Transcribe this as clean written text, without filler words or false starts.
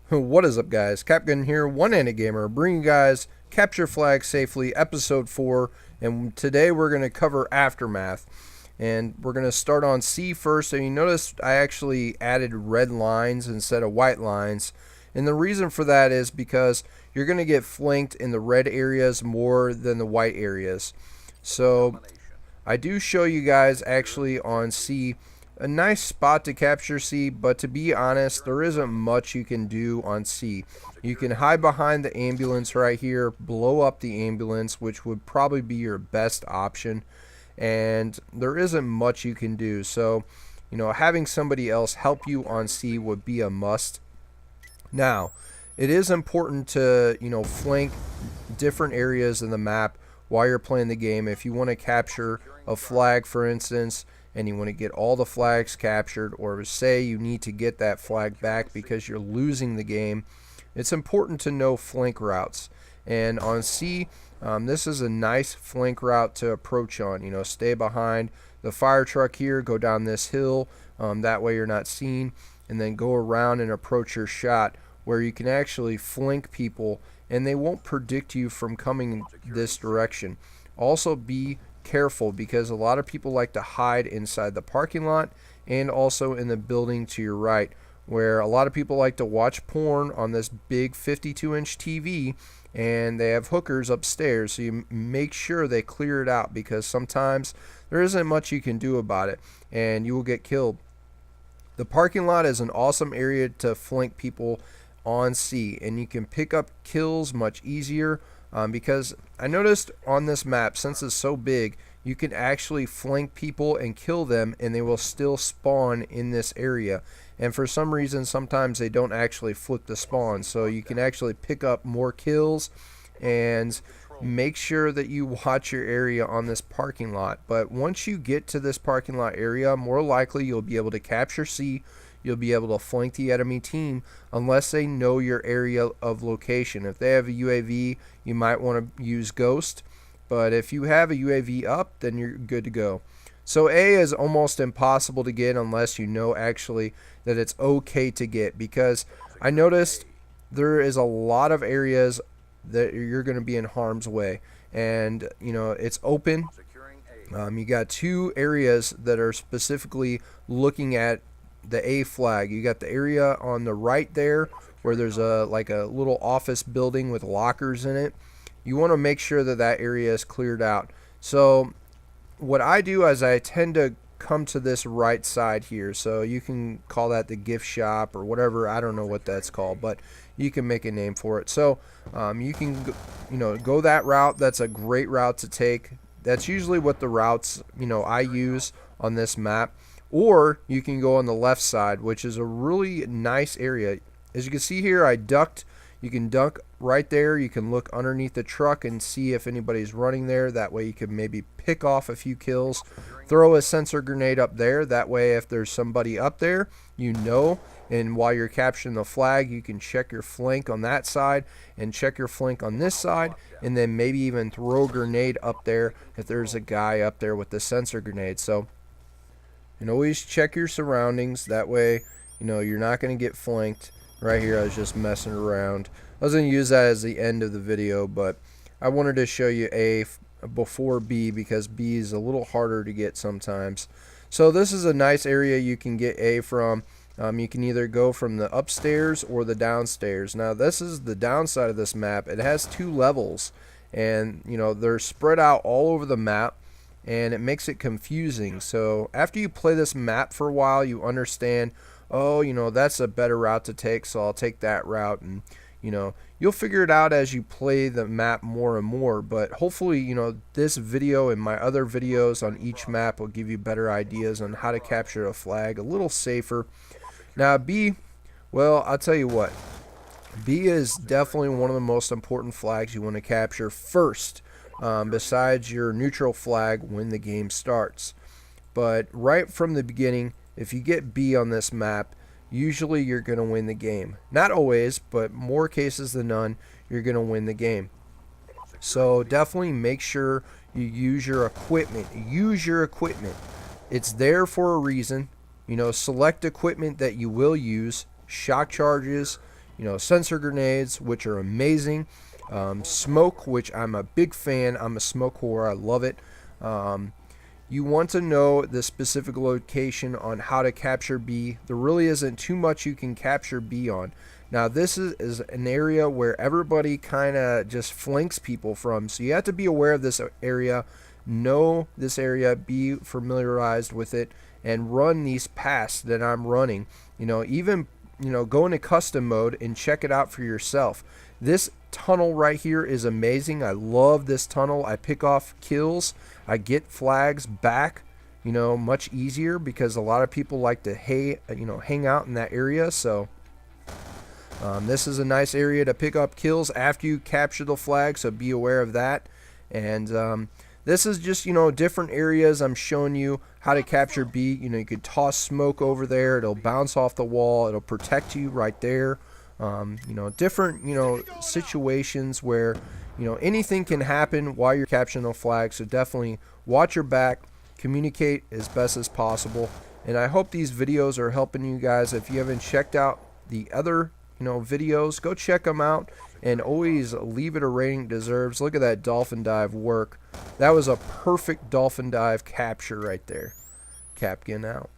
What is up, guys? Capgun here, one-handed gamer, bringing you guys Capture Flag Safely episode 4, and today we're going to cover Aftermath. And we're going to start on C first. And you notice I actually added red lines instead of white lines, and the reason for that is because you're going to get flanked in the red areas more than the white areas. So I do show you guys actually on C a nice spot to capture C, but to be honest, there isn't much you can do on C. You can hide behind the ambulance right here, blow up the ambulance, which would probably be your best option, and there isn't much you can do. So, you know, having somebody else help you on C would be a must. Now, it is important to, you know, flank different areas in the map while you're playing the game. If you want to capture a flag, for instance, and you want to get all the flags captured, or say you need to get that flag back because you're losing the game, it's important to know flank routes. And on C, this is a nice flank route to approach on. You know, stay behind the fire truck here, go down this hill, that way you're not seen, and then go around and approach your shot, where you can actually flank people and they won't predict you from coming this direction. Also be careful, because a lot of people like to hide inside the parking lot and also in the building to your right, where a lot of people like to watch porn on this big 52-inch TV, and they have hookers upstairs. So you make sure they clear it out, because sometimes there isn't much you can do about it and you will get killed. The parking lot is an awesome area to flank people on C, and you can pick up kills much easier. Because I noticed on this map, since it's so big, you can actually flank people and kill them, and they will still spawn in this area. And for some reason, sometimes they don't actually flip the spawn, so you can actually pick up more kills. And make sure that you watch your area on this parking lot. But once you get to this parking lot area, more likely you'll be able to capture C. You'll be able to flank the enemy team unless they know your area of location. If they have a UAV, you might want to use Ghost, but if you have a UAV up, then you're good to go. So A is almost impossible to get unless you know actually that it's okay to get, because I noticed there is a lot of areas that you're going to be in harm's way, and you know, it's open. You got two areas that are specifically looking at the A flag. You got the area on the right there where there's like a little office building with lockers in it. You want to make sure that that area is cleared out. So what I do is I tend to come to this right side here. So you can call that the gift shop or whatever. I don't know what that's called, but you can make a name for it. So you can go that route. That's a great route to take. That's usually what the routes I use on this map. Or you can go on the left side, which is a really nice area. As you can see here, I ducked. You can duck right there. You can look underneath the truck and see if anybody's running there. That way you can maybe pick off a few kills. Throw a sensor grenade up there. That way if there's somebody up there, you know. And while you're capturing the flag, you can check your flank on that side and check your flank on this side. And then maybe even throw a grenade up there if there's a guy up there with the sensor grenade. So, and always check your surroundings. That way, you're not going to get flanked. Right here, I was just messing around. I was going to use that as the end of the video, but I wanted to show you A before B, because B is a little harder to get sometimes. So this is a nice area you can get A from. You can either go from the upstairs or the downstairs. Now, this is the downside of this map. It has 2 levels, and they're spread out all over the map, and it makes it confusing. So after you play this map for a while, you understand, oh, that's a better route to take, so I'll take that route. And you'll figure it out as you play the map more and more. But hopefully, this video and my other videos on each map will give you better ideas on how to capture a flag a little safer. Now B, well, I'll tell you what, B is definitely one of the most important flags you want to capture first, besides your neutral flag when the game starts. But right from the beginning, if you get B on this map, usually you're going to win the game. Not always, but more cases than none, you're going to win the game. So definitely make sure you use your equipment. Use your equipment. It's there for a reason. You know, select equipment that you will use, shock charges, you know, sensor grenades, which are amazing, smoke, which I'm a big fan. I'm a smoke whore. I love it. You want to know the specific location on how to capture B. There really isn't too much you can capture B on. Now this is an area where everybody kind of just flanks people from, so you have to be aware of this area, know this area, be familiarized with it, and run these paths that I'm running. You know, even, you know, go into custom mode and check it out for yourself. This tunnel right here is amazing. I love this tunnel. I pick off kills. I get flags back, you know, much easier because a lot of people like to hang out in that area. So this is a nice area to pick up kills after you capture the flag, so be aware of that. And this is just, you know, different areas I'm showing you how to capture B. You know, you could toss smoke over there. It'll bounce off the wall. It'll protect you right there. You know, different, you know, situations where, you know, anything can happen while you're capturing the flag. So definitely watch your back, communicate as best as possible. And I hope these videos are helping you guys. If you haven't checked out the other, you know, videos, go check them out, and always leave it a rating it deserves. Look at that dolphin dive work. That was a perfect dolphin dive capture right there. Capkin out.